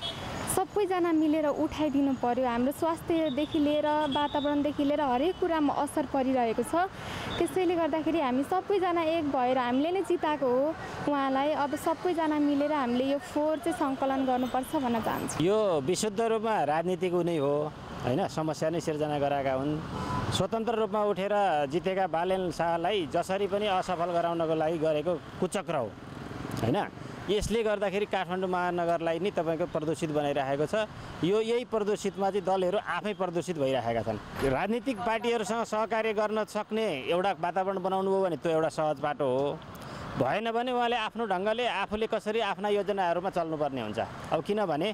सबैजना मिलेर उठाइदिनु पर्यो। हाम्रो स्वास्थ्यदेखि लिएर वातावरणदेखि लिएर हरेक कुरामा असर परिरहेको छ। त्यसैले गर्दाखेरि हामी सबैजना एक भएर हामीले नै जिताएको हो उहाँलाई। अब सबैजना मिलेर हामीले यो फोहोर चाहिँ सङ्कलन गर्नुपर्छ भन्न चाहन्छु। यो विशुद्ध रूपमा राजनीतिक नै हो होइन, समस्या नै सिर्जना गराएका हुन्। स्वतन्त्र रूपमा उठेर जितेका बालेन शाहलाई जसरी पनि असफल गराउनको लागि गरेको कुचक्र हो होइन। यसले गर्दाखेरि काठमाडौँ महानगरलाई नै तपाईँको प्रदूषित बनाइरहेको छ। यही प्रदूषितमा चाहिँ दलहरू आफै प्रदूषित भइरहेका छन्। राजनीतिक पार्टीहरूसँग सहकार्य गर्न सक्ने एउटा वातावरण बनाउनु हो भने त्यो एउटा सहज बाटो हो। भएन भने उहाँले आफ्नो ढङ्गले आफूले कसरी आफ्ना योजनाहरूमा चल्नुपर्ने हुन्छ। अब किनभने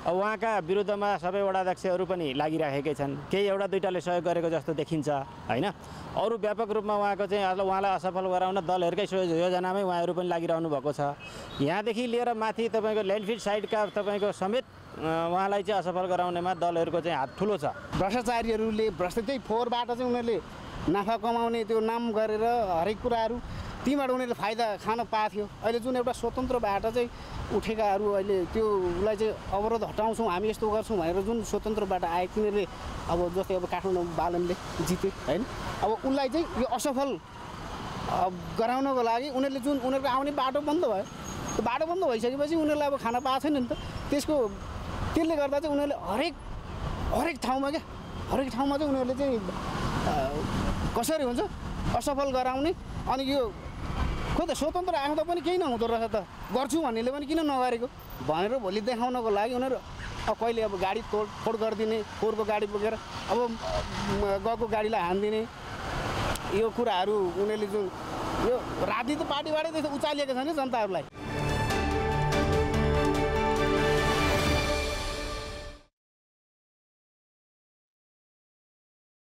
अब उहाँका विरुद्धमा सबै वडाध्यक्षहरू पनि लागिराखेकै छन्, केही एउटा दुईटाले सहयोग गरेको जस्तो देखिन्छ होइन। अरू व्यापक रूपमा उहाँको चाहिँ उहाँलाई असफल गराउन दलहरूकै योजनामै उहाँहरू पनि लागिरहनु भएको छ। यहाँदेखि लिएर माथि तपाईँको ल्यान्डफिड साइडका तपाईँको समेत उहाँलाई चाहिँ असफल गराउनेमा दलहरूको चाहिँ हात ठुलो छ। भ्रष्टाचारीहरूले त्यही फोहोरबाट चाहिँ उनीहरूले नाफा कमाउने त्यो नाम गरेर हरेक कुराहरू तीबाट उनीहरूले फाइदा खान पाएको थियो। अहिले जुन एउटा स्वतन्त्रबाट चाहिँ उठेकाहरू अहिले त्यो उसलाई चाहिँ अवरोध हटाउँछौँ हामी यस्तो गर्छौँ भनेर जुन स्वतन्त्रबाट आए तिनीहरूले अब जस्तै अब काठमाडौँ बालनले जिते होइन, अब उसलाई चाहिँ यो असफल गराउनको लागि उनीहरूले जुन उनीहरूको आउने बाटो बन्द भयो, त्यो बाटो बन्द भइसकेपछि उनीहरूलाई अब खान पाएको छैन नि त। त्यसले गर्दा चाहिँ उनीहरूले हरेक ठाउँमा चाहिँ उनीहरूले चाहिँ कसरी हुन्छ असफल गराउने। अनि यो खोइ त स्वतन्त्र आउँदा पनि केही नहुँदो रहेछ त, गर्छु भन्नेले पनि किन नगरेको भनेर भोलि देखाउनको लागि उनीहरू अब कहिले अब गाडी तोडफोड गरिदिने, फोहोरको गाडी बोकेर अब गएको गाडीलाई हानिदिने, यो कुराहरू उनीहरूले जुन यो राजनीतिक पार्टीबाटै त्यस्तो उचालिएको छ नि जनताहरूलाई।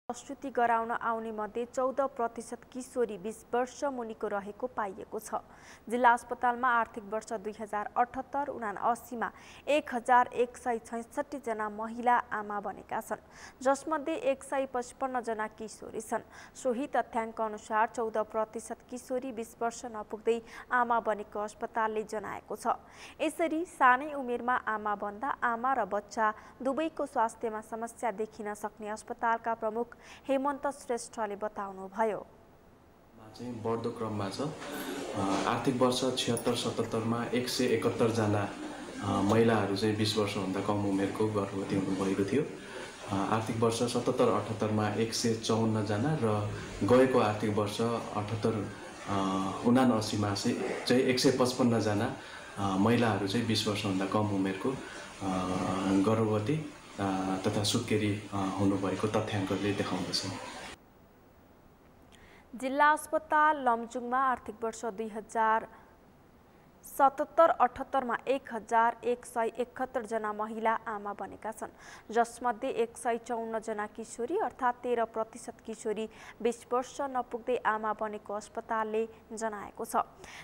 प्रस्तुति गराउन आउने मध्ये 14% किशोरी 20 वर्ष मुनिको रहेको पाइएको छ। जिल्ला अस्पतालमा आर्थिक वर्ष 2078-79मा 1166 जना महिला आमा बनेका छन्, जसमध्ये 155 जना किशोरी छन्। सोही तथ्याङ्क अनुसार 14% किशोरी 20 वर्ष नपुग्दै आमा बनेको अस्पतालले जनाएको छ। यसरी सानै उमेरमा आमा बन्दा आमा र बच्चा दुवैको स्वास्थ्यमा समस्या देखिन सक्ने अस्पतालका प्रमुख हेमन्त श्रेष्ठले बताउनुभयो। चाहिँ बढ्दो क्रममा छ। आर्थिक वर्ष 76-77मा 171 जना महिलाहरू चाहिँ 20 वर्षभन्दा कम उमेरको गर्भवती हुनुभएको थियो। आर्थिक वर्ष 77-78मा 154 जना र गएको आर्थिक वर्ष 78-79मा चाहिँ 155 जना महिलाहरू चाहिँ 20 वर्षभन्दा कम उमेरको गर्भवती तथा सुत्केरी हुनुभएको तथ्याङ्कले देखाउँदछ। जिल्ला अस्पताल लमजुङमा आर्थिक वर्ष 2077-78मा 1171 जना महिला आमा बनेका छन्, जसमध्ये 154 जना किशोरी अर्थात् 13% किशोरी 20 वर्ष नपुग्दै आमा बनेको अस्पतालले जनाएको छ।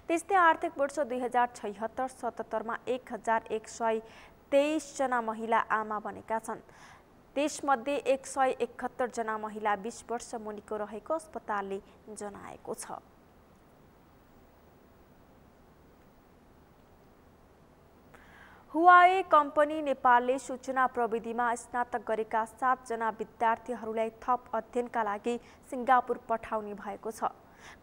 त्यस्तै आर्थिक वर्ष 2076-77मा 1123 जना महिला आमा बनेका छन्। त्यसमध्ये 171 जना महिला 20 वर्ष मुनिको रहेको अस्पतालले जनाएको छ। हुवावे कम्पनी नेपालले सूचना प्रविधिमा स्नातक गरेका 7 जना विद्यार्थीहरूलाई थप अध्ययनका लागि सिङ्गापुर पठाउने भएको छ।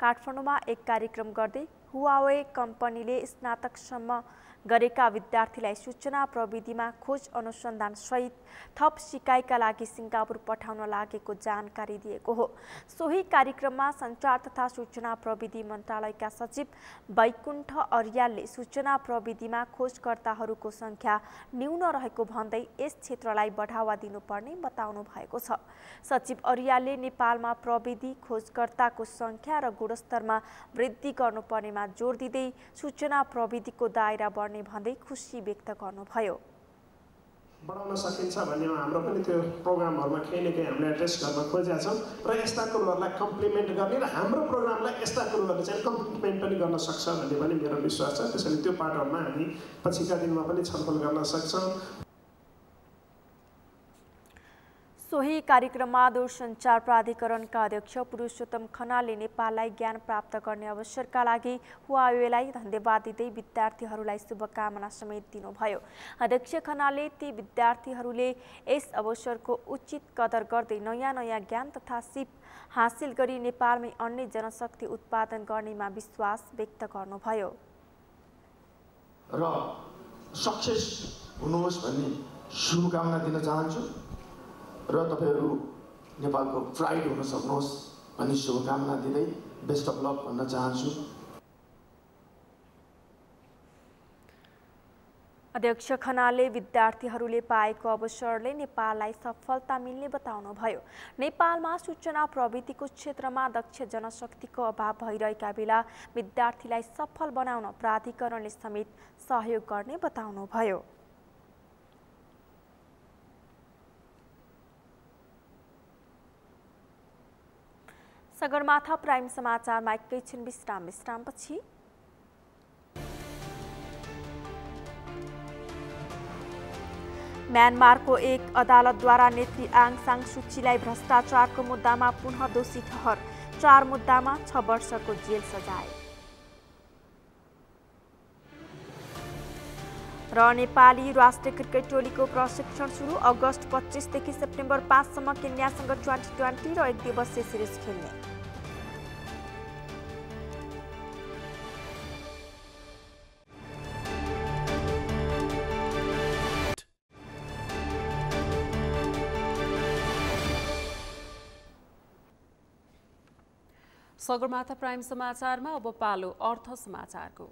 काठमाडौँमा एक कार्यक्रम गर्दै हुवावे कम्पनीले स्नातकसम्म गरेका विद्यार्थीलाई सूचना प्रविधिमा खोज अनुसन्धान सहित थप सिकाइका लागि सिङ्गापुर पठाउन लागेको जानकारी दिएको हो। सोही कार्यक्रममा सञ्चार तथा सूचना प्रविधि मन्त्रालयका सचिव वैकुण्ठ अर्यालले सूचना प्रविधिमा खोजकर्ताहरूको सङ्ख्या न्यून रहेको भन्दै यस क्षेत्रलाई बढावा दिनुपर्ने बताउनु भएको छ। सचिव अर्यालले नेपालमा प्रविधि खोजकर्ताको सङ्ख्या र गुणस्तरमा वृद्धि गर्नुपर्नेमा जोड दिँदै सूचना प्रविधिको दायरा भन्दै खुसी व्यक्त गर्नुभयो। बढाउन सकिन्छ भन्ने हाम्रो पनि त्यो प्रोग्रामहरुमा केही न केही हामीले एड्रेस गर्न खोजेका छौं र यस्ता कुराहरुलाई कम्प्लिमेन्ट गर्ने र हाम्रो प्रोग्रामलाई यस्ता कुराहरु चाहिँ कम्प्लिमेन्ट पनि गर्न सक्छ भन्ने पनि मेरो विश्वास छ। त्यसैले त्यो पाटोमा हामी पछिका दिनमा पनि छलफल गर्न सक्छौं। सोही कार्यक्रममा दूरसञ्चार प्राधिकरणका अध्यक्ष पुरुषोत्तम खनालले नेपाललाई ज्ञान प्राप्त गर्ने अवसरका लागि हुवावेलाई धन्यवाद दिँदै विद्यार्थीहरूलाई शुभकामना समेत दिनुभयो। अध्यक्ष खनालले ती विद्यार्थीहरूले यस अवसरको उचित कदर गर्दै नयाँ ज्ञान तथा सिप हासिल गरी नेपालमै अन्य जनशक्ति उत्पादन गर्नेमा विश्वास व्यक्त गर्नुभयो। र सक्सेस हुनुहोस् भन्ने शुभकामना दिन चाहन्छु र तपाईहरु नेपालको प्राइड हुन सक्नुहोस् भन्ने शुभकामना दिँदै बेस्ट अफ लक भन्न चाहन्छु। अध्यक्ष खनालले विद्यार्थीहरूले पाएको अवसरले नेपाललाई सफलता मिल्ने बताउनुभयो। नेपालमा सूचना प्रविधिको क्षेत्रमा दक्ष जनशक्तिको अभाव भइरहेका बेला विद्यार्थीलाई सफल बनाउन प्राधिकरणले समेत सहयोग गर्ने बताउनुभयो। सगरमाथा प्राइम समाचारमा एकैछिन विश्रामपछि म्यानमारको एक अदालतद्वारा नेत्री आङ सान सू चीलाई भ्रष्टाचारको मुद्दामा पुनः दोषी ठहर, 4 मुद्दामा 6 वर्षको जेल सजाय। र नेपाली राष्ट्रिय क्रिकेट टोलीको प्रशिक्षण सुरु, अगस्त 25 देखि सेप्टेम्बर 5 सम्म केन्यासँग T20 र 1 दिवसीय सिरिज खेल्ने। सगरमाथा प्राइम समाचारमा अब पालो अर्थ समाचारको।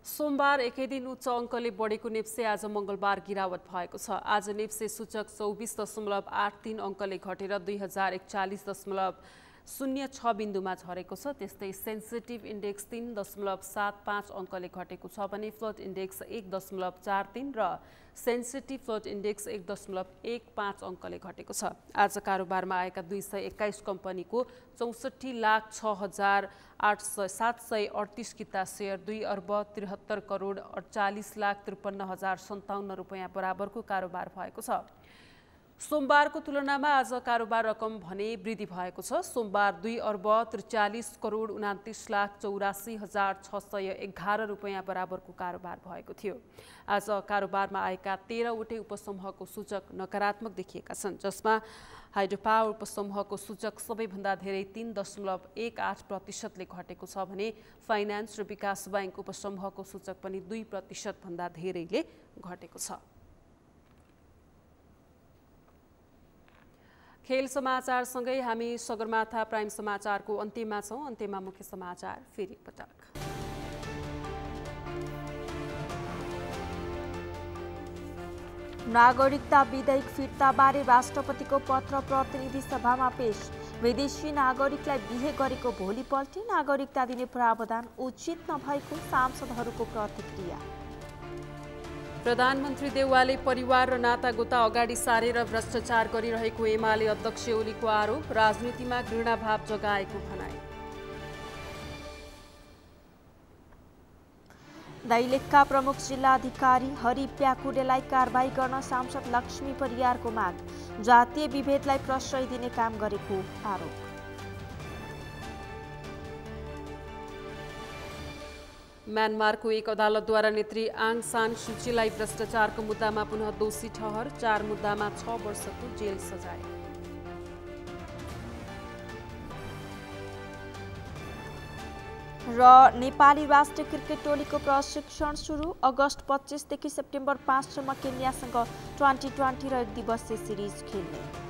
सोमबार एकै दिन उच्च अङ्कले बढेको नेप्से आज मङ्गलबार गिरावट भएको छ। आज नेप्से सूचक 24.83 अङ्कले घटेर 2041.06 बिन्दुमा झरेको छ। त्यस्तै सेन्सिटिभ इन्डेक्स 3.75 अङ्कले घटेको छ भने फ्लड इन्डेक्स 1.43 र सेन्सिटिभ फ्लड इन्डेक्स 1.15 अङ्कले घटेको छ। आज कारोबारमा आएका 221 कम्पनीको 64,06,738 किता सेयर 2,73,48,53,57 रुपैयाँ बराबरको कारोबार भएको छ। सोमबारको तुलनामा आज कारोबार रकम भने वृद्धि भएको छ। सोमबार 2,43,29,84,611 रुपैयाँ बराबरको कारोबार भएको थियो। आज कारोबारमा आएका 13 वटै उपसमूहको सूचक नकारात्मक देखिएका छन्, जसमा हाइड्रो पावर उपसमूहको सूचक सबैभन्दा धेरै 3.18% घटेको छ भने फाइनान्स र विकास बैंक उपसमूहको सूचक पनि 2% भन्दा धेरैले घटेको छ। खेल समाचारसँगै हामी सगरमाथा प्राइम समाचारको अन्त्यमा छौँ। अन्त्यमा मुख्य समाचार फेरि पटक। नागरिकता विधेयक फिर्ताबारे राष्ट्रपतिको पत्र प्रतिनिधि सभामा पेश। विदेशी नागरिकलाई बिहे गरेको भोलिपल्ट नागरिकता दिने प्रावधान उचित नभएको सांसदहरूको प्रतिक्रिया। प्रधानमन्त्री देउवाले परिवार र नातागोता अगाडि सारेर भ्रष्टाचार गरिरहेको एमाले अध्यक्ष ओलीको आरोप, राजनीतिमा घृणाभाव जगाएको भनाई। दैलेखका प्रमुख जिल्लाधिकारी हरि प्याकुरेलाई कारबाही गर्न सांसद लक्ष्मी परियारको माग, जातीय विभेदलाई प्रश्रय दिने काम गरेको आरोप। म्यानमारको एक अदालतद्वारा नेत्री आङ सान सू चीलाई भ्रष्टाचारको मुद्दामा पुनः दोषी ठहर, 4 मुद्दामा 6 वर्षको जेल सजाय। र नेपाली राष्ट्रिय क्रिकेट टोलीको प्रशिक्षण सुरु, अगस्त 25 देखि सेप्टेम्बर 5 सम्म केन्यासँग T20 र 1 दिवसीय सिरिज खेल्ने।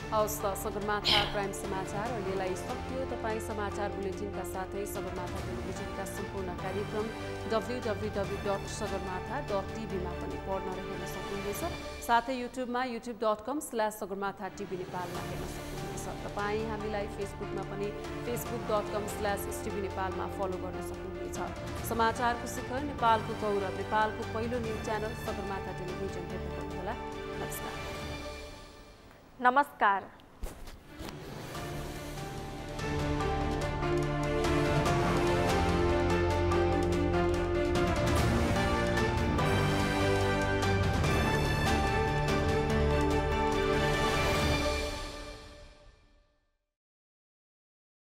हवस् त सगरमाथा प्राइम समाचार अहिलेलाई सकियो। तपाईँ समाचार बुलेटिनका साथै सगरमाथा टेलिभिजनका सम्पूर्ण कार्यक्रम www.sagarmatha.tv मा पनि पढ्न र हेर्न सक्नुहुनेछ। साथै युट्युबमा youtube.com/sagarmatha.tv नेपालमा हेर्न सक्नुहुनेछ। तपाईँ हामीलाई फेसबुकमा पनि facebook.com/STV नेपालमा फलो गर्न सक्नुहुनेछ। समाचारको शिखर, नेपालको गौरव, नेपालको पहिलो न्युज च्यानल सगरमाथा टेलिभिजन हेर्न गर्नुहोला। नमस्कार। नमस्कार।